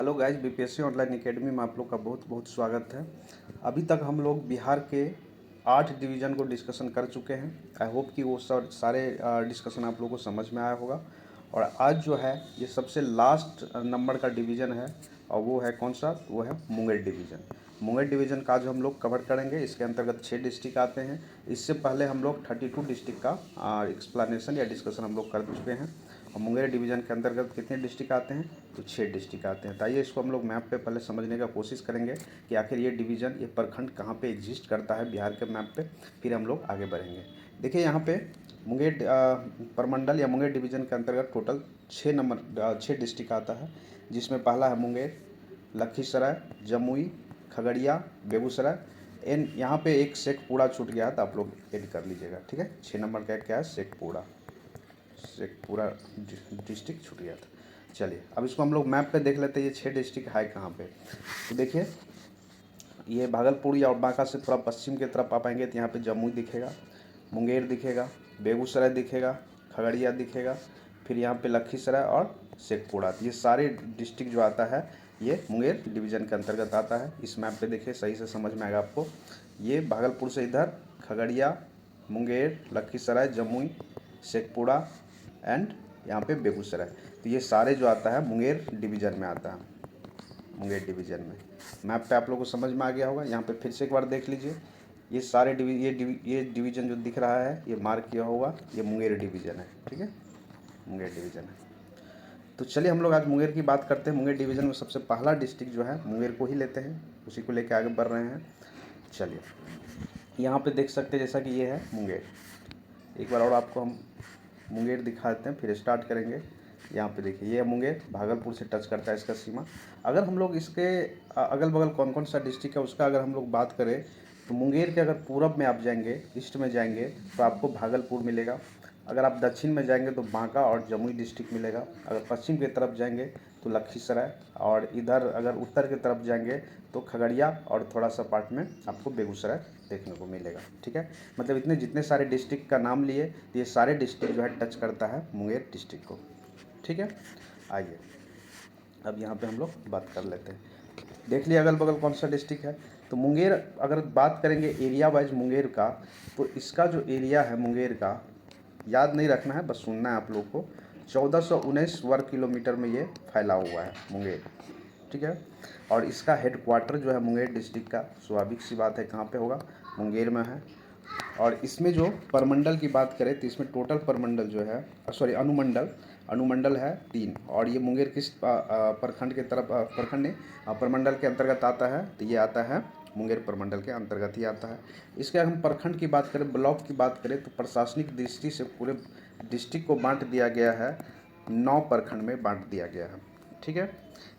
Hello guys, BPSC online academy में आप लोग का बहुत बहुत स्वागत है। अभी तक हम लोग बिहार के 8 डिवीज़न को डिस्कशन कर चुके हैं। आई होप कि वो सारे डिस्कशन आप लोगों को समझ में आया होगा। और आज जो है ये सबसे लास्ट नंबर का डिवीज़न है और वो है कौन सा, वो है मुंगेर डिवीज़न। मुंगेर डिवीज़न का जो हम लोग कवर करेंगे, इसके अंतर्गत 6 डिस्ट्रिक्ट आते हैं। इससे पहले हम लोग 32 डिस्ट्रिक्ट का एक्सप्लेनेशन या डिस्कशन हम लोग कर चुके हैं। और मुंगेर डिवीज़न के अंतर्गत कितने डिस्ट्रिक्ट आते हैं, तो 6 डिस्ट्रिक्ट आते हैं। तो आइए इसको हम लोग मैप पे पहले समझने का कोशिश करेंगे कि आखिर ये डिवीज़न, ये प्रखंड कहाँ पे एग्जिस्ट करता है बिहार के मैप पे, फिर हम लोग आगे बढ़ेंगे। देखिए यहाँ पे मुंगेर प्रमंडल या मुंगेर डिवीज़न के अंतर्गत टोटल 6 डिस्ट्रिक्ट आता है, जिसमें पहला है मुंगेर, लखीसराय, जमुई, खगड़िया, बेगूसराय। यहाँ पे एक शेखपुरा छूट गया तो आप लोग ऐड कर लीजिएगा, ठीक है। 6 नंबर का क्या है, शेखपुरा डिस्ट्रिक्ट छूट गया था। चलिए अब इसको हम लोग मैप पे देख लेते हैं, ये 6 डिस्ट्रिक्ट है कहाँ पे। तो देखिए ये भागलपुर या बांका से थोड़ा पश्चिम की तरफ आप आएंगे तो यहाँ पे जमुई दिखेगा, मुंगेर दिखेगा, बेगूसराय दिखेगा, खगड़िया दिखेगा, फिर यहाँ पे लखीसराय और शेखपुरा। ये सारे डिस्ट्रिक्ट जो आता है ये मुंगेर डिवीज़न के अंतर्गत आता है। इस मैप पे देखिए, सही से समझ में आएगा आपको। ये भागलपुर से इधर खगड़िया, मुंगेर, लखीसराय, जमुई, शेखपुरा एंड यहाँ पे बेगूसराय। तो ये सारे जो आता है मुंगेर डिवीज़न में आता है। मुंगेर डिवीज़न में मैप पे आप लोगों को समझ में आ गया होगा। यहाँ पे फिर से एक बार देख लीजिए, ये सारे ये डिवीज़न जो दिख रहा है ये मार्क किया होगा, ये मुंगेर डिवीज़न है, ठीक है, मुंगेर डिवीज़न है। तो चलिए हम लोग आज मुंगेर की बात करते हैं। मुंगेर डिवीज़न में सबसे पहला डिस्ट्रिक्ट जो है मुंगेर को ही लेते हैं, उसी को लेकर आगे बढ़ रहे हैं। चलिए यहाँ पे देख सकते हैं जैसा कि ये है मुंगेर। एक बार और आपको हम मुंगेर दिखा देते हैं, फिर स्टार्ट करेंगे। यहाँ पे देखिए ये मुंगेर भागलपुर से टच करता है इसका सीमा। अगर हम लोग इसके अगल बगल कौन कौन सा डिस्ट्रिक्ट है उसका अगर हम लोग बात करें, तो मुंगेर के अगर पूरब में आप जाएंगे, ईस्ट में जाएंगे, तो आपको भागलपुर मिलेगा। अगर आप दक्षिण में जाएंगे तो बांका और जमुई डिस्ट्रिक्ट मिलेगा। अगर पश्चिम की तरफ जाएंगे तो लखीसराय, और इधर अगर उत्तर की तरफ जाएंगे तो खगड़िया और थोड़ा सा पार्ट में आपको बेगूसराय देखने को मिलेगा, ठीक है। मतलब इतने जितने सारे डिस्ट्रिक्ट का नाम लिए, तो ये सारे डिस्ट्रिक्ट जो है टच करता है मुंगेर डिस्ट्रिक्ट को, ठीक है। आइए अब यहाँ पे हम लोग बात कर लेते हैं। देख लिया अगल बगल कौन सा डिस्ट्रिक्ट है। तो मुंगेर अगर बात करेंगे एरिया वाइज मुंगेर का, तो इसका जो एरिया है मुंगेर का, याद नहीं रखना है, बस सुनना है आप लोग को। 1419 वर्ग किलोमीटर में ये फैला हुआ है मुंगेर, ठीक है। और इसका हेडक्वार्टर जो है मुंगेर डिस्ट्रिक्ट का, स्वाभाविक सी बात है कहाँ पे होगा, मुंगेर में है। और इसमें जो परमंडल की बात करें तो इसमें टोटल परमंडल जो है, सॉरी अनुमंडल है 3। और ये मुंगेर किस प्रखंड के तरफ, प्रखंड नहीं, परमंडल के अंतर्गत आता है, तो ये आता है मुंगेर प्रमंडल के अंतर्गत ही आता है। इसके हम प्रखंड की बात करें, ब्लॉक की बात करें, तो प्रशासनिक दृष्टि से पूरे डिस्ट्रिक्ट को बांट दिया गया है, 9 प्रखंड में बांट दिया गया है, ठीक है।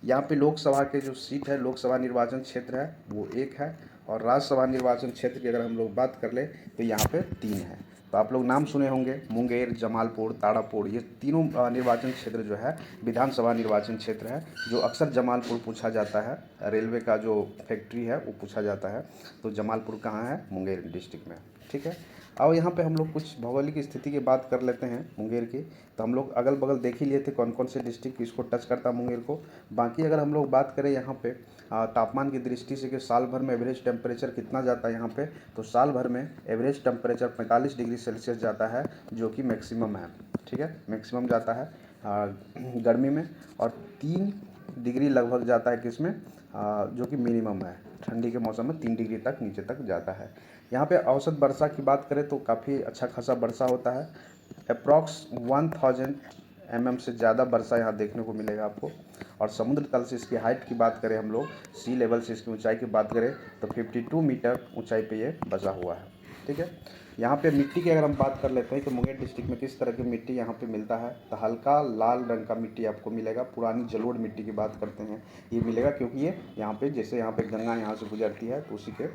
यहाँ पे लोकसभा के जो सीट है, लोकसभा निर्वाचन क्षेत्र है वो 1 है, और राज्यसभा निर्वाचन क्षेत्र की अगर हम लोग बात कर ले तो यहाँ पे 3 है। तो आप लोग नाम सुने होंगे, मुंगेर, जमालपुर, तारापुर, ये तीनों निर्वाचन क्षेत्र जो है विधानसभा निर्वाचन क्षेत्र है। जो अक्सर जमालपुर पूछा जाता है, रेलवे का जो फैक्ट्री है वो पूछा जाता है, तो जमालपुर कहाँ है, मुंगेर डिस्ट्रिक्ट में, ठीक है। और यहाँ पे हम लोग कुछ भौगोलिक स्थिति की बात कर लेते हैं मुंगेर की। तो हम लोग अगल बगल देख ही लिए थे कौन कौन से डिस्ट्रिक्ट इसको टच करता है मुंगेर को। बाकी अगर हम लोग बात करें यहाँ पे तापमान की दृष्टि से कि साल भर में एवरेज टेम्परेचर कितना जाता है यहाँ पे, तो साल भर में एवरेज टेम्परेचर 45 डिग्री सेल्सियस जाता है, जो कि मैक्सिमम है, ठीक है, मैक्सिमम जाता है गर्मी में। और 3 डिग्री लगभग जाता है किसमें, जो कि मिनिमम है, ठंडी के मौसम में 3 डिग्री तक नीचे तक जाता है। यहाँ पे औसत वर्षा की बात करें तो काफ़ी अच्छा खासा वर्षा होता है, अप्रॉक्स 1000 mm से ज़्यादा वर्षा यहाँ देखने को मिलेगा आपको। और समुद्र तल से इसकी हाइट की बात करें हम लोग, सी लेवल से इसकी ऊंचाई की बात करें तो 52 मीटर ऊंचाई पे ये बसा हुआ है, ठीक है। यहाँ पे मिट्टी की अगर हम बात कर लेते हैं कि मुंगेर डिस्ट्रिक्ट में किस तरह की मिट्टी यहाँ पे मिलता है, तो हल्का लाल रंग का मिट्टी आपको मिलेगा। पुरानी जलोढ़ मिट्टी की बात करते हैं ये मिलेगा, क्योंकि ये यहाँ पे जैसे यहाँ पे गंगा यहाँ से गुजरती है तो उसी के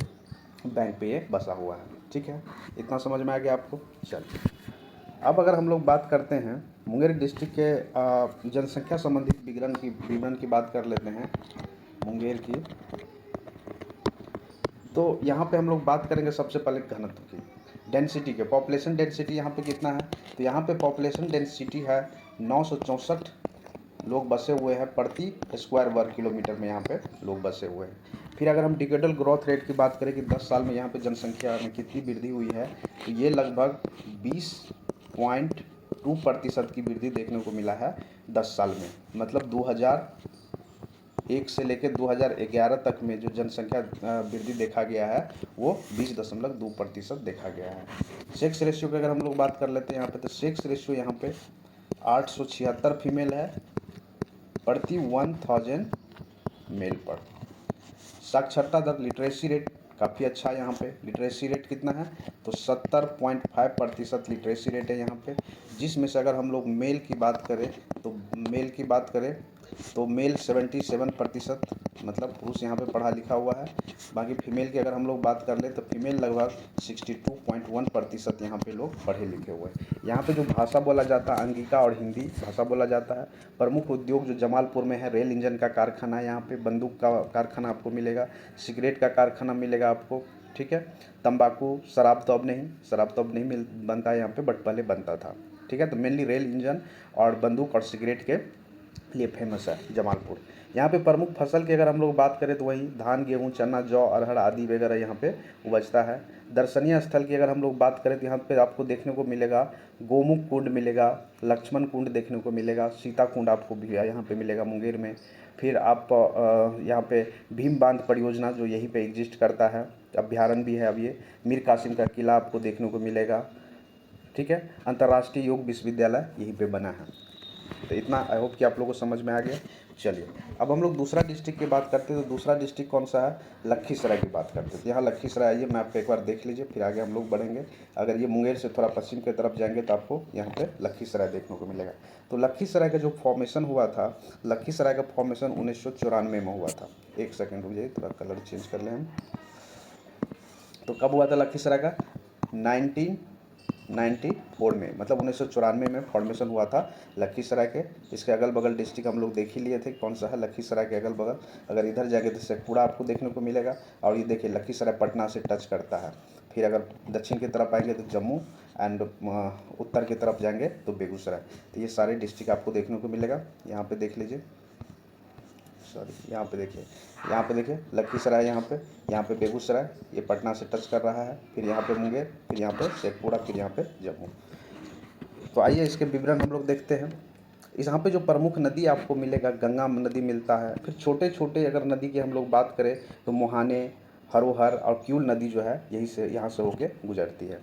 बैंक पे ये बसा हुआ है, ठीक है। इतना समझ में आ गया आपको। चलिए अब अगर हम लोग बात करते हैं मुंगेर डिस्ट्रिक्ट के जनसंख्या संबंधित विवरण की बात कर लेते हैं मुंगेर की। तो यहाँ पे हम लोग बात करेंगे सबसे पहले घनत्व की, डेंसिटी के, पॉपुलेशन डेंसिटी यहाँ पे कितना है, तो यहाँ पे पॉपुलेशन डेंसिटी है 964 लोग बसे हुए हैं प्रति स्क्वायर वर्ग किलोमीटर में, यहाँ पे लोग बसे हुए हैं। फिर अगर हम डिकेडल ग्रोथ रेट की बात करें कि 10 साल में यहाँ पे जनसंख्या में कितनी वृद्धि हुई है, तो ये लगभग 20.2% की वृद्धि देखने को मिला है 10 साल में। मतलब 2001 से लेकर 2011 तक में जो जनसंख्या वृद्धि देखा गया है वो 20.2% देखा गया है। सेक्स रेशियो की अगर हम लोग बात कर लेते हैं यहाँ पे, तो सेक्स रेशियो यहाँ पे 876 फीमेल है प्रति 1000 मेल पर। साक्षरता दर लिटरेसी रेट काफ़ी अच्छा है यहाँ पे। लिटरेसी रेट कितना है, तो 70.5% लिटरेसी रेट है यहाँ पे। जिसमें से अगर हम लोग मेल की बात करें तो मेल 77%, मतलब पुरुष यहाँ पे पढ़ा लिखा हुआ है। बाकी फीमेल की अगर हम लोग बात कर लें तो फीमेल लगभग 62.1% यहाँ पे लोग पढ़े लिखे हुए हैं। यहाँ पे जो भाषा बोला जाता है अंगिका और हिंदी भाषा बोला जाता है। प्रमुख उद्योग जो जमालपुर में है, रेल इंजन का कारखाना है, यहाँ पे बंदूक का कारखाना आपको मिलेगा, सिगरेट का कारखाना मिलेगा आपको, ठीक है। तंबाकू, शराब तो अब नहीं बनता है यहाँ पे, बट पहले बनता था, ठीक है। तो मेनली रेल इंजन और बंदूक और सिगरेट के लिए फेमस है जमालपुर। यहाँ पे प्रमुख फसल की अगर हम लोग बात करें तो वही धान, गेहूँ, चना, जौ, अरहर आदि वगैरह यहाँ पे उपजता है। दर्शनीय स्थल की अगर हम लोग बात करें तो यहाँ पे आपको देखने को मिलेगा गोमुख कुंड मिलेगा, लक्ष्मण कुंड देखने को मिलेगा, सीता कुंड आपको भी यहाँ पे मिलेगा मुंगेर में। फिर आप यहाँ पे भीम बांध परियोजना जो यहीं पे एग्जिस्ट करता है, अभ्यारण्य भी है अब ये। मीर कासिम का किला आपको देखने को मिलेगा, ठीक है। अंतर्राष्ट्रीय योग विश्वविद्यालय यहीं पे बना है। तो इतना आई होप कि आप लोगों को समझ में आ गया। चलिए अब हम लोग दूसरा डिस्ट्रिक्ट की बात करते हैं। तो दूसरा डिस्ट्रिक्ट कौन सा है, लखीसराय की बात करते हैं। तो यहाँ लखीसराय आइए, मैप पे एक बार देख लीजिए, फिर आगे हम लोग बढ़ेंगे। अगर ये मुंगेर से थोड़ा पश्चिम की तरफ जाएंगे तो आपको यहाँ पे लखीसराय देखने को मिलेगा। तो लखीसराय का जो फॉर्मेशन हुआ था, लखीसराय का फॉर्मेशन 1994 में हुआ था। एक सेकेंड रुक जाइए, थोड़ा कलर चेंज कर लें हम। तो कब हुआ था लखीसराय का, 1994 में, मतलब 1994 में फॉर्मेशन हुआ था लखीसराय के। इसके अगल बगल डिस्ट्रिक्ट हम लोग देख ही लिए थे कौन सा है लखीसराय के अगल बगल। अगर इधर जाएंगे तो शेखपुरा आपको देखने को मिलेगा, और ये देखिए लखीसराय पटना से टच करता है। फिर अगर दक्षिण की तरफ आएंगे तो जम्मू, एंड उत्तर की तरफ जाएंगे तो बेगूसराय। तो ये सारे डिस्ट्रिक्ट आपको देखने को मिलेगा। यहाँ पे देख लीजिए, सॉरी यहाँ पे देखिए लखीसराय, यहाँ पे बेगूसराय, ये पटना से टच कर रहा है। फिर यहाँ पे मुंगेर, फिर यहाँ पे शेखपुरा, फिर यहाँ पे जम्मू। तो आइए इसके विवरण हम लोग देखते हैं। यहाँ पे जो प्रमुख नदी आपको मिलेगा, गंगा नदी मिलता है। फिर छोटे छोटे अगर नदी की हम लोग बात करें तो मुहाने, हरोहर और क्यूल नदी जो है यहाँ से होके गुजरती है।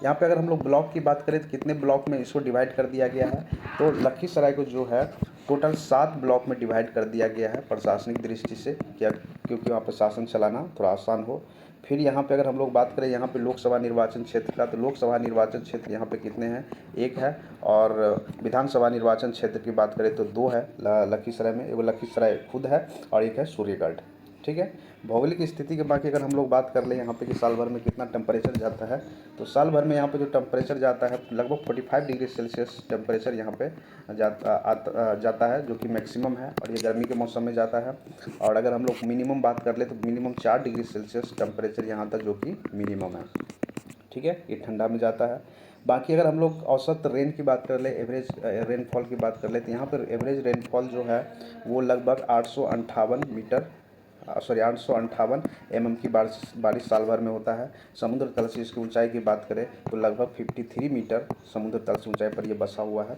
यहाँ पे अगर हम लोग ब्लॉक की बात करें तो कितने ब्लॉक में इसको डिवाइड कर दिया गया है, तो लखीसराय को जो है टोटल 7 ब्लॉक में डिवाइड कर दिया गया है प्रशासनिक दृष्टि से, क्या क्योंकि वहाँ पर शासन चलाना थोड़ा आसान हो। फिर यहाँ पे अगर हम लोग बात करें यहाँ पे लोकसभा निर्वाचन क्षेत्र का, तो लोकसभा निर्वाचन क्षेत्र यहाँ पे कितने हैं, 1 है। और विधानसभा निर्वाचन क्षेत्र की बात करें तो 2 है लखीसराय में, एगो लखीसराय खुद है और एक है सूर्यगढ़, ठीक है। भौगोलिक स्थिति के बाकी अगर हम लोग बात कर लें यहाँ पे कि साल भर में कितना टेम्परेचर जाता है, तो साल भर में यहाँ पे जो टेम्परेचर जाता है लगभग 45 डिग्री सेल्सियस टेम्परेचर यहाँ पे जाता है, जो कि मैक्सिमम है, और ये गर्मी के मौसम में जाता है। और अगर हम लोग मिनिमम बात कर ले तो मिनिमम 4 डिग्री सेल्सियस टेम्परेचर यहाँ तक जो कि मिनिमम है, ठीक है। ये ठंडा में जाता है। बाकी अगर हम लोग औसत रेन की बात कर ले, एवरेज रेनफॉल की बात कर ले, तो यहाँ पर एवरेज रेनफॉल जो है वो लगभग 858 mm की बारिश साल भर में होता है। समुद्र तल से इसकी ऊंचाई की बात करें तो लगभग 53 मीटर समुद्र तल से ऊंचाई पर ये बसा हुआ है।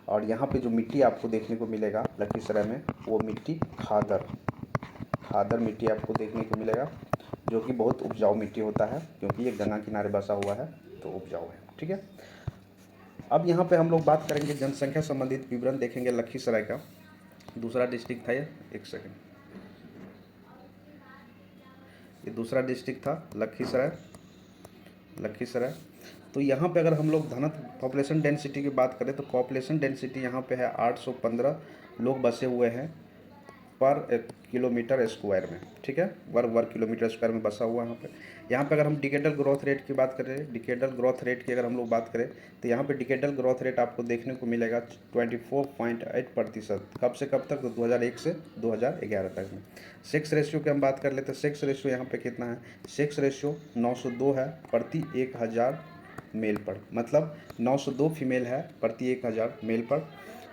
और यहाँ पे जो मिट्टी आपको देखने को मिलेगा लखीसराय में, वो मिट्टी खादर मिट्टी आपको देखने को मिलेगा, जो कि बहुत उपजाऊ मिट्टी होता है, क्योंकि ये गंगा किनारे बसा हुआ है तो उपजाऊ है, ठीक है। अब यहाँ पे हम लोग बात करेंगे जनसंख्या संबंधित विवरण देखेंगे लखीसराय का। दूसरा डिस्ट्रिक्ट था ये, एक सेकेंड, ये दूसरा डिस्ट्रिक्ट था लखीसराय। तो यहाँ पे अगर हम लोग घनत्व पॉपुलेशन डेंसिटी की बात करें तो पॉपुलेशन डेंसिटी यहाँ पे है 815 लोग बसे हुए हैं पर किलोमीटर स्क्वायर में, ठीक है। वर्ग किलोमीटर स्क्वायर में बसा हुआ यहाँ पे अगर हम डिकेडल ग्रोथ रेट की बात करें, डिकेडल ग्रोथ रेट की अगर हम लोग बात करें तो यहाँ पे डिकेडल ग्रोथ रेट आपको देखने को मिलेगा 24.8%। कब से कब तक, तो 2001 से 2011 तक में। सेक्स रेशियो की हम बात कर लेते हैं। सेक्स रेशियो यहाँ पे कितना है, सेक्स रेशियो 902 है प्रति 1000 मेल पर, मतलब 902 फीमेल है प्रति 1000 मेल पर।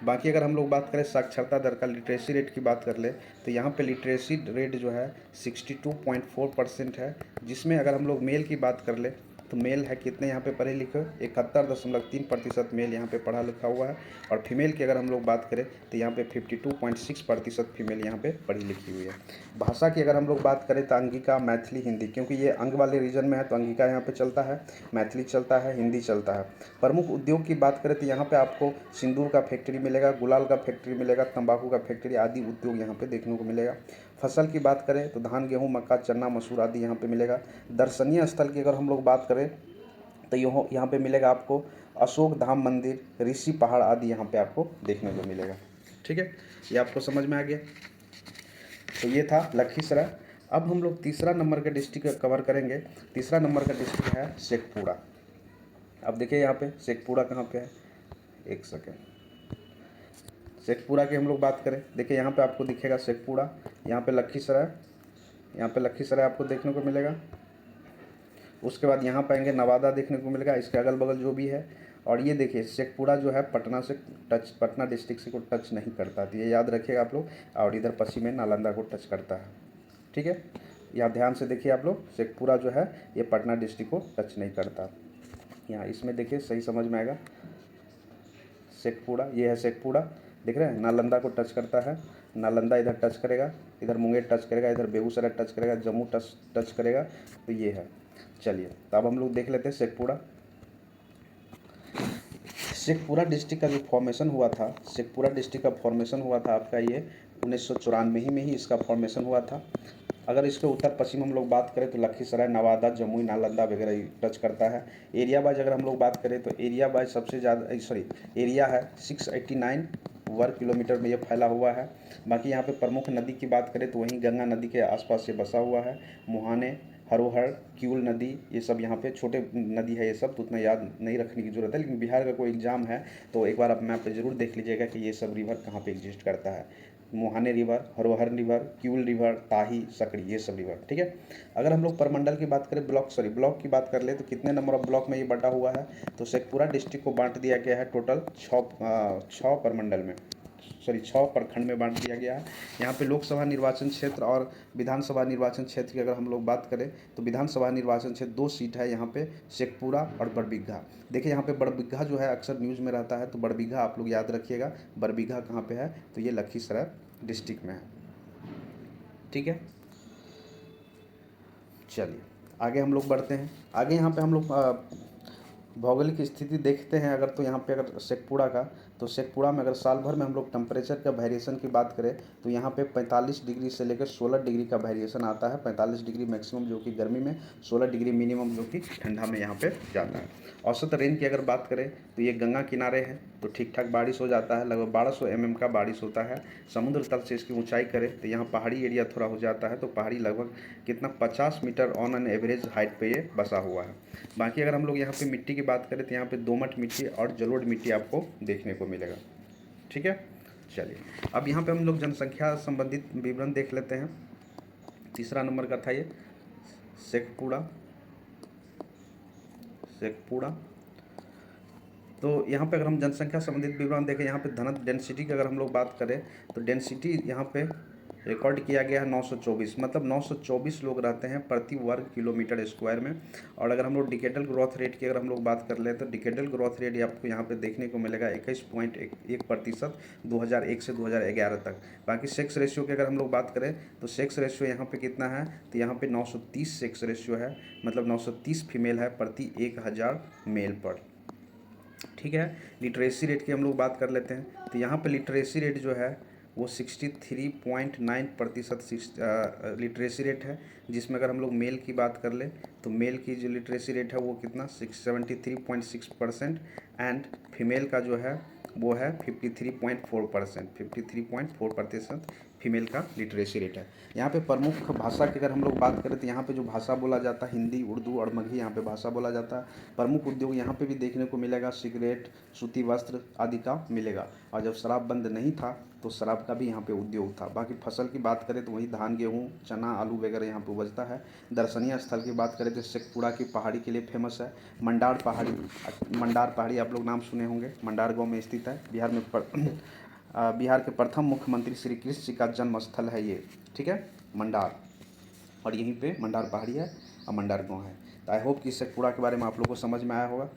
बाकी अगर हम लोग बात करें साक्षरता दर का, लिटरेसी रेट की बात कर ले, तो यहाँ पे लिटरेसी रेट जो है 62.4% है, जिसमें अगर हम लोग मेल की बात कर ले तो मेल है कितने यहाँ पे पढ़े लिखे, 71.3% मेल यहाँ पे पढ़ा लिखा हुआ है। और फीमेल की अगर हम लोग बात करें तो यहाँ पे 52.6% फीमेल यहाँ पे पढ़ी लिखी हुई है। भाषा की अगर हम लोग बात करें तो अंगिका, मैथिली, हिंदी, क्योंकि ये अंग वाले रीजन में है तो अंगिका यहाँ पे चलता है, मैथिली चलता है, हिंदी चलता है। प्रमुख उद्योग की बात करें तो यहाँ पे आपको सिंदूर का फैक्ट्री मिलेगा, गुलाल का फैक्ट्री मिलेगा, तंबाकू का फैक्ट्री आदि उद्योग यहाँ पे देखने को मिलेगा। फसल की बात करें तो धान, गेहूँ, मक्का, चना, मसूर आदि यहाँ पे मिलेगा। दर्शनीय स्थल की अगर हम लोग बात करें तो यहाँ पे मिलेगा आपको अशोक धाम मंदिर, ऋषि पहाड़ आदि यहाँ पे आपको देखने को मिलेगा। ठीक है, ये आपको समझ में आ गया। तो ये था लखीसराय। अब हम लोग तीसरा नंबर का डिस्ट्रिक्ट कवर करेंगे। तीसरा नंबर का डिस्ट्रिक्ट है शेखपुरा। अब देखिए यहाँ पे शेखपुरा कहाँ पे है, एक सेकेंड। शेखपुरा की हम लोग बात करें, देखिए यहाँ पे आपको दिखेगा शेखपुरा, यहाँ पे लखीसराय, यहाँ पे लखीसराय आपको देखने को मिलेगा। उसके बाद यहाँ पाएंगे नवादा देखने को मिलेगा, इसके अगल बगल जो भी है। और ये देखिए शेखपुरा जो है पटना से पटना डिस्ट्रिक्ट से को टच नहीं करता, तो ये याद रखिएगा आप लोग। और इधर पश्चिम में नालंदा को टच करता है। ठीक है, यहाँ ध्यान से देखिए आप लोग, शेखपुरा जो है ये पटना डिस्ट्रिक्ट को टच नहीं करता। यहाँ इसमें देखिए सही समझ में आएगा। शेखपुरा, ये है शेखपुरा, देख रहे हैं, नालंदा को टच करता है, नालंदा इधर टच करेगा, इधर मुंगेर टच करेगा, इधर बेगूसराय टच करेगा, जम्मू टच करेगा, तो ये है। चलिए तो अब हम लोग देख लेते हैं शेखपुरा। शेखपुरा डिस्ट्रिक्ट का जो फॉर्मेशन हुआ था, शेखपुरा डिस्ट्रिक्ट का फॉर्मेशन हुआ था आपका ये 1994 में ही इसका फॉर्मेशन हुआ था। अगर इसके उत्तर पश्चिम हम लोग बात करें तो लखीसराय, नवादा, जमुई, नालंदा वगैरह टच करता है। एरिया वाइज अगर हम लोग बात करें तो एरिया वाइज सबसे ज़्यादा एरिया है 689 वर्ग किलोमीटर में ये फैला हुआ है। बाकी यहाँ पे प्रमुख नदी की बात करें तो वहीं गंगा नदी के आसपास ये बसा हुआ है। मुहाने, हरोहर, किउल नदी, ये सब यहाँ पे छोटे नदी है ये सब, तो उतना याद नहीं रखने की ज़रूरत है। लेकिन बिहार का कोई एग्जाम है तो एक बार आप मैप पे ज़रूर देख लीजिएगा कि ये सब रिवर कहाँ पे एग्जिस्ट करता है। मुहाने river, Harohar river, Kiul river, ताही, सकड़ी, ये सब रिवर। ठीक है, अगर हम लोग परमंडल की बात करें, ब्लॉक की बात कर ले तो कितने नंबर ऑफ ब्लॉक में ये बटा हुआ है, तो शेखपुरा डिस्ट्रिक्ट को बांट दिया गया है टोटल 6 परमंडल में, 6 प्रखंड में बांट दिया गया है। यहाँ पे लोकसभा निर्वाचन क्षेत्र और विधानसभा निर्वाचन क्षेत्र की अगर हम लोग बात करें तो विधानसभा निर्वाचन क्षेत्र 2 सीट है यहाँ पे, शेखपुरा और बड़बिघा। देखिए यहाँ पे बड़बिघा जो है अक्सर न्यूज़ में रहता है, तो बड़बिघा आप लोग याद रखिएगा। बड़बिघा कहाँ पे है, तो ये लखीसराय डिस्ट्रिक्ट में है। ठीक है, चलिए आगे हम लोग बढ़ते हैं। आगे यहाँ पे हम लोग भौगोलिक स्थिति देखते हैं अगर, तो यहाँ पे अगर शेखपुरा का, तो शेखपुरा में अगर साल भर में हम लोग टेम्परेचर का वेरिएशन की बात करें तो यहाँ पे 45 डिग्री से लेकर 16 डिग्री का वेरिएशन आता है। 45 डिग्री मैक्सिमम जो कि गर्मी में, 16 डिग्री मिनिमम जो कि ठंडा में यहाँ पे जाता है। औसत रेन की अगर बात करें तो ये गंगा किनारे है तो ठीक ठाक बारिश हो जाता है, लगभग 1200 mm का बारिश होता है। समुद्र तल से इसकी ऊंचाई करें तो यहाँ पहाड़ी एरिया थोड़ा हो जाता है, तो पहाड़ी लगभग कितना 50 metre on an average height पे ये बसा हुआ है। बाकी अगर हम लोग यहाँ पे मिट्टी की बात करें तो यहाँ पे दोमट मिट्टी और जलोढ़ मिट्टी आपको देखने को मिलेगा। ठीक है, चलिए अब यहाँ पे हम लोग जनसंख्या संबंधित विवरण देख लेते हैं। तीसरा नंबर का था ये शेखपुरा। तो यहाँ पे अगर हम जनसंख्या संबंधित विवरण देखें, यहाँ पे घनत्व डेंसिटी की अगर हम लोग बात करें तो डेंसिटी यहाँ पे रिकॉर्ड किया गया है 924, मतलब 924 लोग रहते हैं प्रति वर्ग किलोमीटर स्क्वायर में। और अगर हम लोग डिकेडल ग्रोथ रेट की अगर हम लोग बात कर ले तो डिकेडल ग्रोथ रेट आपको यहाँ पे देखने को मिलेगा 21.1% 2001 से 2011 तक। बाकी सेक्स रेशियो की अगर हम लोग बात करें तो सेक्स रेशियो यहाँ पे कितना है, तो यहाँ पे 930 सेक्स रेशियो है, मतलब 930 फीमेल है प्रति 1000 मेल पर। ठीक है, लिटरेसी रेट की हम लोग बात कर लेते हैं, तो यहाँ पे लिटरेसी रेट जो है वो 63.9% लिटरेसी रेट है, जिसमें अगर हम लोग मेल की बात कर ले तो मेल की जो लिटरेसी रेट है वो कितना 73.6% एंड फीमेल का जो है वो है 53.4%। फीमेल का लिटरेसी रेट है। यहाँ पे प्रमुख भाषा की अगर हम लोग बात करें तो यहाँ पे जो भाषा बोला जाता है हिंदी, उर्दू और मगही यहाँ पे भाषा बोला जाता है। प्रमुख उद्योग यहाँ पे भी देखने को मिलेगा, सिगरेट, सूती वस्त्र आदि का मिलेगा। और जब शराब बंद नहीं था तो शराब का भी यहाँ पे उद्योग था। बाकी फसल की बात करें तो वही धान, गेहूँ, चना, आलू वगैरह यहाँ पे उपजता है। दर्शनीय स्थल की बात करें तो शेखपुरा की पहाड़ी के लिए फेमस है। मंडार पहाड़ी आप लोग नाम सुने होंगे, मंडार गाँव में स्थित है। बिहार के प्रथम मुख्यमंत्री श्री कृष्ण जी का जन्म स्थल है ये, ठीक है, मंडार। और यहीं पे मंडार पहाड़ी है और मंडार गाँव है। तो आई होप कि शेखपुरा के बारे में आप लोगों को समझ में आया होगा।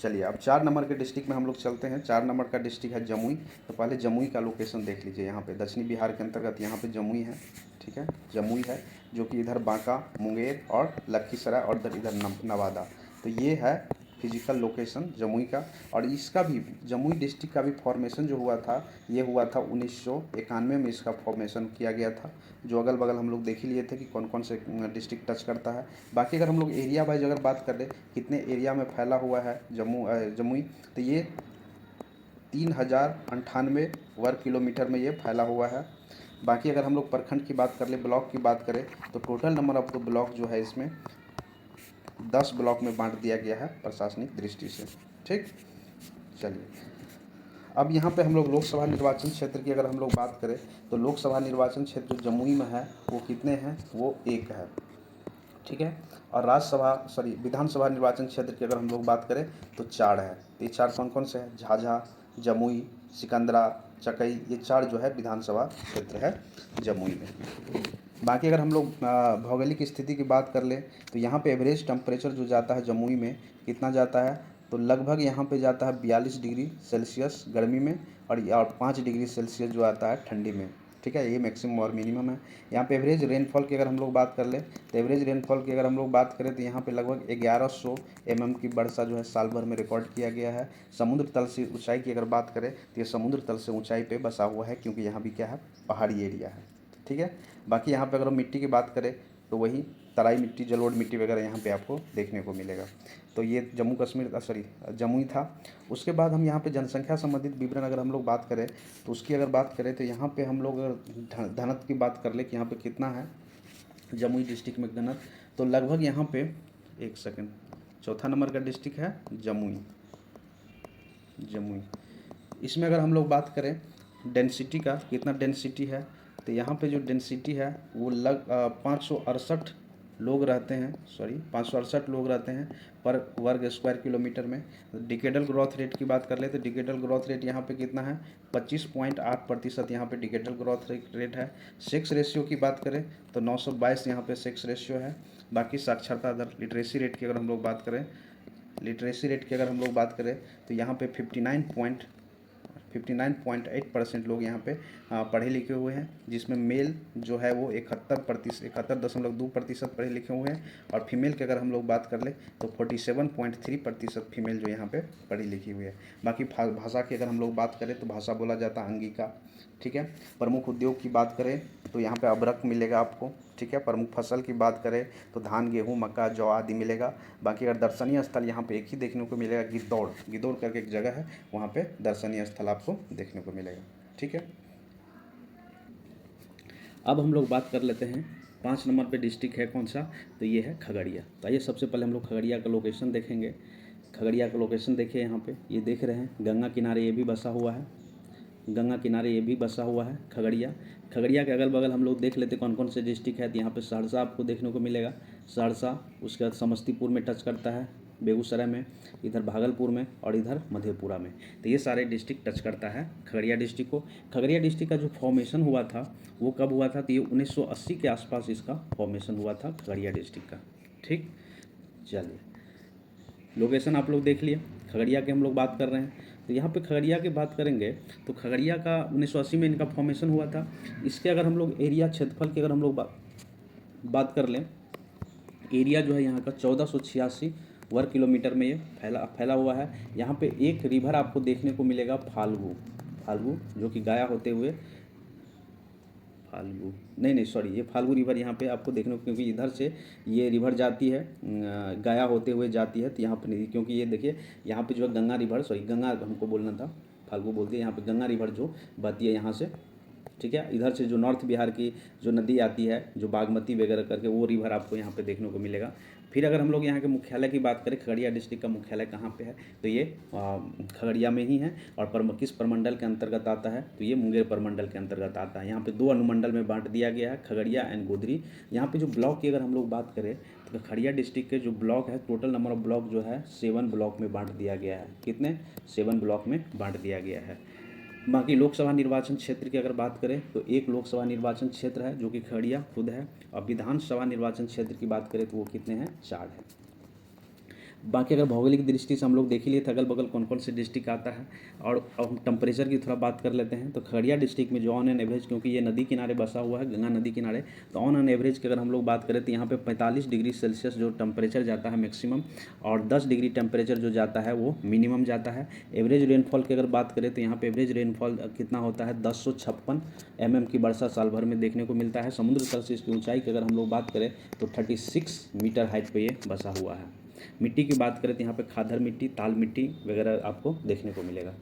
चलिए अब 4 नंबर के डिस्ट्रिक्ट में हम लोग चलते हैं। 4 नंबर का डिस्ट्रिक्ट है जमुई। तो पहले जमुई का लोकेशन देख लीजिए। यहाँ पे दक्षिणी बिहार के अंतर्गत यहाँ पे जमुई है, ठीक है, जमुई है, जो कि इधर बांका, मुंगेर और लखीसराय और इधर नवादा। तो ये है फिजिकल लोकेशन जमुई का। और इसका भी, जमुई डिस्ट्रिक्ट का भी फॉर्मेशन जो हुआ था, ये हुआ था 1991 में इसका फॉर्मेशन किया गया था। जो अगल बगल हम लोग देख ही लिए थे कि कौन कौन से डिस्ट्रिक्ट टच करता है। बाकी अगर हम लोग एरिया वाइज अगर बात कर ले कितने एरिया में फैला हुआ है जमुई, तो ये 3098 वर्ग किलोमीटर में ये फैला हुआ है। बाकी अगर हम लोग प्रखंड की बात कर ले, ब्लॉक की बात करें, तो total number of the block जो है इसमें 10 ब्लॉक में बांट दिया गया है प्रशासनिक दृष्टि से, ठीक। चलिए अब यहाँ पे हम लोग लोकसभा निर्वाचन क्षेत्र की अगर हम लोग बात करें तो लोकसभा निर्वाचन क्षेत्र जो जमुई में है वो कितने हैं, वो 1 है, ठीक है। और विधानसभा निर्वाचन क्षेत्र की अगर हम लोग बात करें तो 4 है। तो ये 4 कौन कौन से हैं, झाझा, जमुई, सिकंदरा, चकई, ये 4 जो है विधानसभा क्षेत्र है जमुई में। बाकी अगर हम लोग भौगोलिक स्थिति की बात कर ले तो यहाँ पे एवरेज टेम्परेचर जो जाता है जमुई में कितना जाता है, तो लगभग यहाँ पे जाता है 42 डिग्री सेल्सियस गर्मी में और 5 डिग्री सेल्सियस जो आता है ठंडी में, ठीक है। ये मैक्सिमम और मिनिमम है। यहाँ पे एवरेज रेनफॉल की अगर हम लोग बात कर ले तो एवरेज रेनफॉल की अगर हम लोग बात करें तो यहाँ पे लगभग 1100 mm की वर्षा जो है साल भर में रिकॉर्ड किया गया है। समुद्र तल से ऊंचाई की अगर बात करें तो ये समुद्र तल से ऊंचाई पे बसा हुआ है, क्योंकि यहाँ भी क्या है, पहाड़ी एरिया है, ठीक है। बाकी यहाँ पे अगर हम मिट्टी की बात करें तो वही तराई मिट्टी, जलोढ़ मिट्टी वगैरह यहाँ पे आपको देखने को मिलेगा। तो ये जमुई था। उसके बाद हम यहाँ पे जनसंख्या संबंधित विवरण अगर हम लोग बात करें तो उसकी अगर बात करें तो यहाँ पे हम लोग अगर घनत्व की बात कर ले कि यहाँ पे कितना है जमुई डिस्ट्रिक्ट में घनत्व, तो लगभग यहाँ पे 1 सेकेंड, चौथा नंबर का डिस्ट्रिक्ट है जमुई। इसमें अगर हम लोग बात करें डेंसिटी का, कितना डेंसिटी है, तो यहाँ पे जो डेंसिटी है वो 568 लोग रहते हैं, 568 लोग रहते हैं पर वर्ग स्क्वायर किलोमीटर में। डिकेडल ग्रोथ रेट की बात कर ले तो डिकेडल ग्रोथ रेट यहाँ पे कितना है, 25.8% यहाँ पे डिकेडल ग्रोथ रेट है। सेक्स रेशियो की बात करें तो 922 यहाँ पे सेक्स रेशियो है। बाकी साक्षरता दर, लिटरेसी रेट की अगर हम लोग बात करें तो यहाँ पे 59.8% लोग यहाँ पे पढ़े लिखे हुए हैं, जिसमें मेल जो है वो 71.2% पढ़े लिखे हुए हैं। और फीमेल की अगर हम लोग बात कर ले तो 47.3% फीमेल जो यहाँ पे पढ़ी लिखी हुई है। बाकी भाषा की अगर हम लोग बात करें तो भाषा बोला जाता है अंगिका, ठीक है। प्रमुख उद्योग की बात करें तो यहाँ पे अबरक मिलेगा आपको, ठीक है। प्रमुख फसल की बात करें तो धान, गेहूँ, मक्का, जौ आदि मिलेगा। बाकी अगर दर्शनीय स्थल यहाँ पे एक ही देखने को मिलेगा, गिद्धौड़ करके एक जगह है, वहाँ पे दर्शनीय स्थल आपको देखने को मिलेगा, ठीक है। अब हम लोग बात कर लेते हैं 5 नंबर पे डिस्ट्रिक्ट है कौन सा, तो ये है खगड़िया। तो आइए सबसे पहले हम लोग खगड़िया का लोकेशन देखेंगे। खगड़िया का लोकेशन देखिए, यहाँ पे ये देख रहे हैं गंगा किनारे ये भी बसा हुआ है, खगड़िया के अगल बगल हम लोग देख लेते कौन कौन से डिस्ट्रिक्ट है। तो यहाँ पे सहरसा आपको देखने को मिलेगा, सहरसा, उसके बाद समस्तीपुर में टच करता है, बेगूसराय में, इधर भागलपुर में और इधर मधेपुरा में। तो ये सारे डिस्ट्रिक्ट टच करता है खगड़िया डिस्ट्रिक्ट को। खगड़िया डिस्ट्रिक्ट का जो फॉर्मेशन हुआ था वो कब हुआ था, तो ये 1980 के आसपास इसका फॉर्मेशन हुआ था खगड़िया डिस्ट्रिक्ट का, ठीक। चलिए लोकेशन आप लोग देख लिए, खगड़िया की हम लोग बात कर रहे हैं। तो यहाँ पे खगड़िया की बात करेंगे तो खगड़िया का 1980 में इनका फॉर्मेशन हुआ था। इसके अगर हम लोग एरिया, क्षेत्रफल की अगर हम लोग बात कर लें, एरिया जो है यहाँ का 1486 वर्ग किलोमीटर में ये फैला हुआ है। यहाँ पे एक रिवर आपको देखने को मिलेगा, फाल्गु, जो कि गाया होते हुए ये फाल्गु रिवर यहाँ पे आपको देखने को, क्योंकि इधर से ये रिवर जाती है, गया होते हुए जाती है। तो यहाँ पे नहीं, क्योंकि ये देखिए यहाँ पे जो है गंगा हमको बोलना था, फाल्गु बोलती है। यहाँ पे गंगा रिवर जो बहती है यहाँ से, ठीक है। इधर से जो नॉर्थ बिहार की जो नदी आती है, जो बागमती वगैरह करके, वो रिवर आपको यहाँ पे देखने को मिलेगा। फिर अगर हम लोग यहाँ के मुख्यालय की बात करें, खगड़िया डिस्ट्रिक्ट का मुख्यालय कहाँ पे है, तो ये खगड़िया में ही है। और किस प्रमंडल के अंतर्गत आता है, तो ये मुंगेर प्रमंडल के अंतर्गत आता है। यहाँ पे 2 अनुमंडल में बांट दिया गया है, खगड़िया एंड गोदरी। यहाँ पे जो ब्लॉक की अगर हम लोग बात करें, तो खगड़िया डिस्ट्रिक्ट के जो ब्लॉक है, टोटल नंबर ऑफ ब्लॉक जो है 7 ब्लॉक में बांट दिया गया है। कितने? 7 ब्लॉक में बांट दिया गया है। बाकी लोकसभा निर्वाचन क्षेत्र की अगर बात करें, तो एक लोकसभा निर्वाचन क्षेत्र है जो कि खगड़िया खुद है। और विधानसभा निर्वाचन क्षेत्र की बात करें तो वो कितने हैं? 4 है। बाकी अगर भौगोलिक दृष्टि से हम लोग देख ही लिए थे अगल बगल कौन कौन से डिस्ट्रिक्ट आता है। और अब हम टेम्परेचर की थोड़ा बात कर लेते हैं। तो खगड़िया डिस्ट्रिक्ट में जो ऑन एन एवरेज, क्योंकि ये नदी किनारे बसा हुआ है, गंगा नदी किनारे, तो ऑन एन एवरेज की अगर हम लोग बात करें तो यहाँ पे 45 डिग्री सेल्सियस जो टेम्परेचर जाता है मैक्सिमम, और 10 डिग्री टेम्परेचर जो जाता है वो मिनिमम जाता है। एवरेज रेनफॉल की अगर बात करें तो यहाँ पे एवरेज रेनफॉल कितना होता है? 1056 mm की वर्षा साल भर में देखने को मिलता है। समुद्र तल से इसकी ऊंचाई की अगर हम लोग बात करें तो 36 मीटर हाइट पे ये बसा हुआ है। मिट्टी की बात करें तो यहाँ पे खादर मिट्टी, ताल मिट्टी वगैरह आपको देखने को मिलेगा।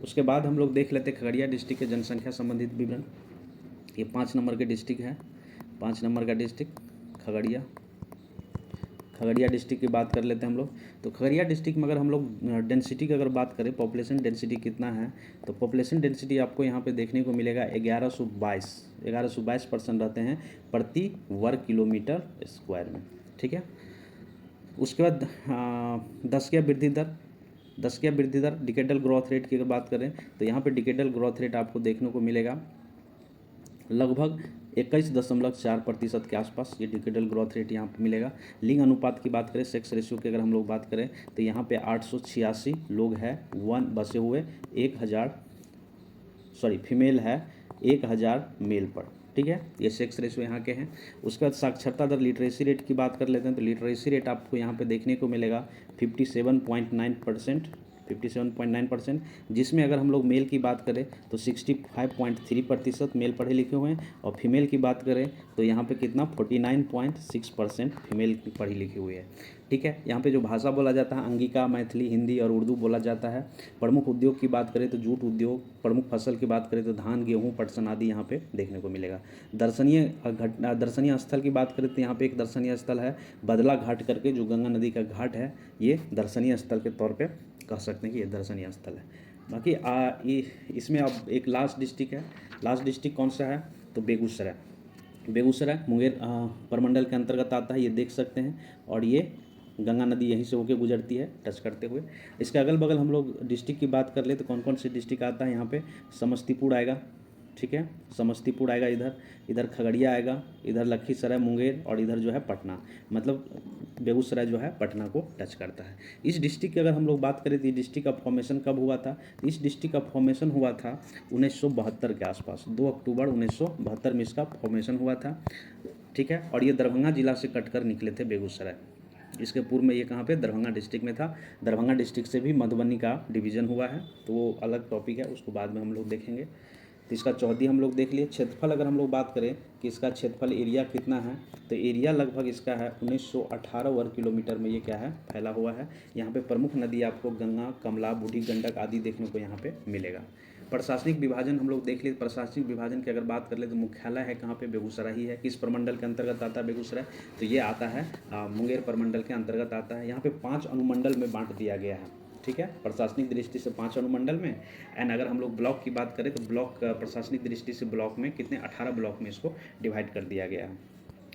उसके बाद हम लोग देख लेते हैं खगड़िया डिस्ट्रिक्ट के जनसंख्या संबंधित विवरण। ये 5 नंबर के डिस्ट्रिक्ट है, 5 नंबर का डिस्ट्रिक्ट खगड़िया। खगड़िया डिस्ट्रिक्ट की बात कर लेते हैं हम लोग। तो खगड़िया डिस्ट्रिक्ट में अगर हम लोग डेंसिटी की अगर बात करें, पॉपुलेशन डेंसिटी कितना है, तो पॉपुलेशन डेंसिटी आपको यहाँ पे देखने को मिलेगा 1122 पर्सन रहते हैं प्रति वर्ग किलोमीटर स्क्वायर में, ठीक है। उसके बाद 10 वृद्धि दर डिकेडल ग्रोथ रेट की अगर बात करें तो यहाँ पे डिकेडल ग्रोथ रेट आपको देखने को मिलेगा लगभग 21.4% के आसपास। ये डिकेडल ग्रोथ रेट यहाँ पे मिलेगा। लिंग अनुपात की बात करें, सेक्स रेशियो की अगर हम लोग बात करें तो यहाँ पे 886 लोग हैं बसे हुए 1000 फीमेल है 1000 मेल पर, ठीक है। ये सेक्स रेशियो यहाँ के हैं। उसके बाद साक्षरता दर, लिटरेसी रेट की बात कर लेते हैं। तो लिटरेसी रेट आपको यहाँ पे देखने को मिलेगा 57.9%, जिसमें अगर हम लोग मेल की बात करें तो 65.3% मेल पढ़े लिखे हुए हैं। और फीमेल की बात करें तो यहाँ पे कितना 49.6% फीमेल पढ़ी लिखी हुई है, ठीक है। यहाँ पे जो भाषा बोला जाता है अंगिका, मैथिली, हिंदी और उर्दू बोला जाता है। प्रमुख उद्योग की बात करें तो जूट उद्योग, प्रमुख फसल की बात करें तो धान, गेहूँ, पटसन आदि यहाँ पे देखने को मिलेगा। दर्शनीय स्थल की बात करें तो यहाँ पे एक दर्शनीय स्थल है बदला घाट करके, जो गंगा नदी का घाट है। ये दर्शनीय स्थल के तौर पे कह सकते हैं कि ये दर्शनीय स्थल है। बाकी इसमें अब एक लास्ट डिस्ट्रिक्ट है। लास्ट डिस्ट्रिक्ट कौन सा है? तो बेगूसराय मुंगेर प्रमंडल के अंतर्गत आता है, ये देख सकते हैं। और ये गंगा नदी यहीं से होकर गुजरती है टच करते हुए। इसके अगल बगल हम लोग डिस्ट्रिक्ट की बात कर ले तो कौन कौन से डिस्ट्रिक्ट आता है यहाँ पे? समस्तीपुर आएगा, ठीक है, समस्तीपुर आएगा, इधर खगड़िया आएगा, इधर लखीसराय, मुंगेर, और इधर जो है पटना, मतलब बेगूसराय जो है पटना को टच करता है। इस डिस्ट्रिक्ट की अगर हम लोग बात करें तो डिस्ट्रिक्ट का फॉर्मेशन कब हुआ था? इस डिस्ट्रिक्ट का फॉर्मेशन हुआ था 1972 के आसपास, 2 अक्टूबर 1972 में इसका फॉर्मेशन हुआ था, ठीक है। और ये दरभंगा जिला से कटकर निकले थे बेगूसराय। इसके पूर्व में ये कहाँ पे? दरभंगा डिस्ट्रिक्ट में था। दरभंगा डिस्ट्रिक्ट से भी मधुबनी का डिवीज़न हुआ है, तो वो अलग टॉपिक है, उसको बाद में हम लोग देखेंगे। तो इसका चौहदी हम लोग देख लिए। क्षेत्रफल अगर हम लोग बात करें कि इसका क्षेत्रफल एरिया कितना है, तो एरिया लगभग इसका है 1918 वर्ग किलोमीटर में ये क्या है? फैला हुआ है। यहाँ पे प्रमुख नदी आपको गंगा, कमला, बूढ़ी गंडक आदि देखने को यहाँ पे मिलेगा। प्रशासनिक विभाजन हम लोग देख लिए। प्रशासनिक विभाजन की अगर बात कर ले तो मुख्यालय है कहाँ पे? बेगूसराय ही है। किस प्रमंडल के अंतर्गत आता है बेगूसराय? तो ये आता है मुंगेर प्रमंडल के अंतर्गत आता है। यहाँ पे 5 अनुमंडल में बांट दिया गया है, ठीक है। प्रशासनिक दृष्टि से 5 अनुमंडल में। एंड अगर हम लोग ब्लॉक की बात करें तो ब्लॉक प्रशासनिक दृष्टि से ब्लॉक में कितने? 18 ब्लॉक में इसको डिवाइड कर दिया गया है।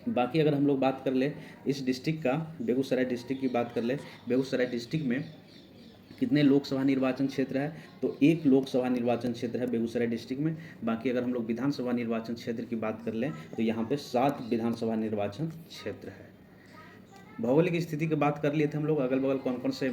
बाकी अगर हम लोग बात कर ले इस डिस्ट्रिक्ट का, बेगूसराय डिस्ट्रिक्ट की बात कर ले, बेगूसराय डिस्ट्रिक्ट में कितने लोकसभा निर्वाचन क्षेत्र है? तो 1 लोकसभा निर्वाचन क्षेत्र है बेगूसराय डिस्ट्रिक्ट में। बाकी अगर हम लोग विधानसभा निर्वाचन क्षेत्र की बात कर लें तो यहाँ पे 7 विधानसभा निर्वाचन क्षेत्र है। भौगोलिक स्थिति की बात कर लिए थे हम लोग, अगल बगल कौन कौन से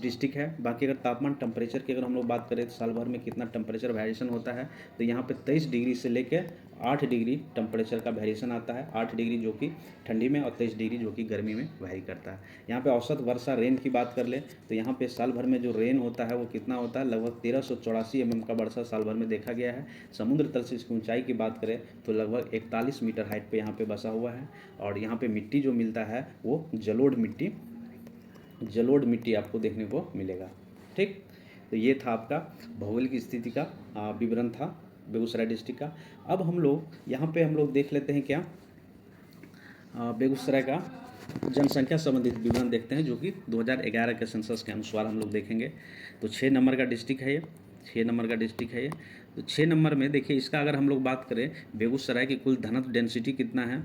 डिस्ट्रिक्ट है। बाकी अगर तापमान टेम्परेचर की अगर हम लोग बात करें तो साल भर में कितना टेम्परेचर वेरिएशन होता है, तो यहाँ पे 23 डिग्री से लेकर 8 डिग्री टेम्परेचर का वेरिएशन आता है। 8 डिग्री जो कि ठंडी में और 23 डिग्री जो कि गर्मी में वेरी करता है। यहाँ पे औसत वर्षा रेन की बात कर ले तो यहाँ पे साल भर में जो रेन होता है वो कितना होता है? लगभग 1384 mm का वर्षा साल भर में देखा गया है। समुद्र तल से इसकी ऊंचाई की बात करें तो लगभग 41 मीटर हाइट पे यहाँ पे बसा हुआ है। और यहाँ पे मिट्टी जो मिलता है वो जलोढ़ मिट्टी आपको देखने को मिलेगा, ठीक। तो ये था आपका भौगोलिक स्थिति का विवरण था बेगूसराय डिस्ट्रिक्ट का। अब हम लोग यहाँ पे हम लोग देख लेते हैं क्या बेगूसराय का जनसंख्या संबंधित विवरण देखते हैं, जो कि 2011 के सेंसस के अनुसार हम लोग देखेंगे। तो 6 नंबर का डिस्ट्रिक्ट है ये, 6 नंबर का डिस्ट्रिक्ट है ये। तो 6 नंबर में देखिए इसका अगर हम लोग बात करें बेगूसराय की कुल घनत्व डेंसिटी कितना है,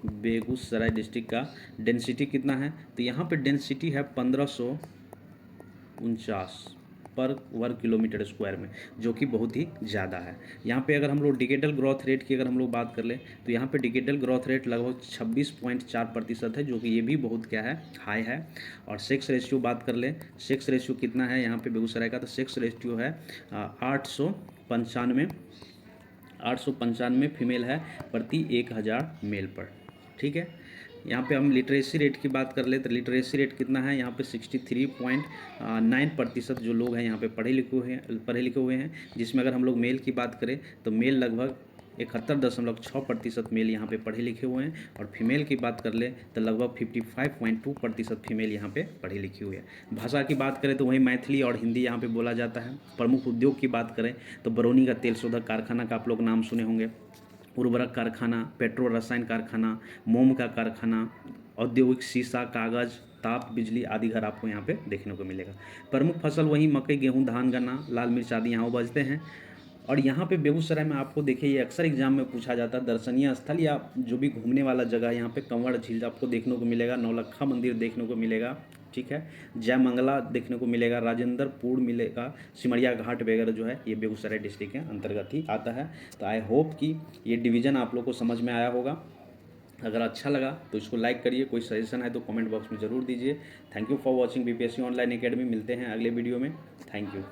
बेगूसराय डिस्ट्रिक्ट का डेंसिटी कितना है, तो यहाँ पे डेंसिटी है 1549 पर वर्ग किलोमीटर स्क्वायर में, जो कि बहुत ही ज़्यादा है। यहाँ पे अगर हम लोग डिकेडल ग्रोथ रेट की अगर हम लोग बात कर लें तो यहाँ पे डिकेडल ग्रोथ रेट लगभग 26.4% है, जो कि ये भी बहुत क्या है, हाई है। और सेक्स रेशियो बात कर लें, सेक्स रेशियो कितना है यहाँ पे बेगूसराय का, तो सेक्स रेशियो है 895 फीमेल है प्रति 1000 मेल पर। ठीक है। यहाँ पे हम लिटरेसी रेट की बात कर ले तो लिटरेसी रेट कितना है यहाँ पे 63.9% जो लोग हैं यहाँ पे पढ़े लिखे हुए हैं, जिसमें अगर हम लोग मेल की बात करें तो मेल लगभग 71.6% मेल यहाँ पे पढ़े लिखे हुए हैं, और फीमेल की बात कर ले तो लगभग 55.2% फीमेल यहाँ पे पढ़ी लिखी हुई है। भाषा की बात करें तो वहीं मैथिली और हिंदी यहाँ पे बोला जाता है। प्रमुख उद्योग की बात करें तो बरौनी का तेल शोधक कारखाना का आप लोग नाम सुने होंगे, उर्वरक कारखाना, पेट्रो रसायन कारखाना, मोम का कारखाना, औद्योगिक शीशा, कागज़, ताप बिजली आदि घर आपको यहाँ पे देखने को मिलेगा। प्रमुख फसल वहीं मकई, गेहूं, धान, गन्ना, लाल मिर्च आदि यहाँ उपजते हैं। और यहाँ पे बेगूसराय में आपको देखिए ये अक्सर एग्जाम में पूछा जाता है, दर्शनीय स्थल या जो भी घूमने वाला जगह, यहाँ पे कंवड़ झील आपको देखने को मिलेगा, नौलखा मंदिर देखने को मिलेगा, ठीक है, जयमंगला देखने को मिलेगा, राजेंद्रपुर मिलेगा, सिमरिया घाट वगैरह जो है ये बेगूसराय डिस्ट्रिक्ट के अंतर्गत ही आता है। तो आई होप कि ये डिवीज़न आप लोग को समझ में आया होगा। अगर अच्छा लगा तो इसको लाइक करिए, कोई सजेशन है तो कमेंट बॉक्स में ज़रूर दीजिए। Thank you for watching BPSC online academy. मिलते हैं अगले वीडियो में। Thank you.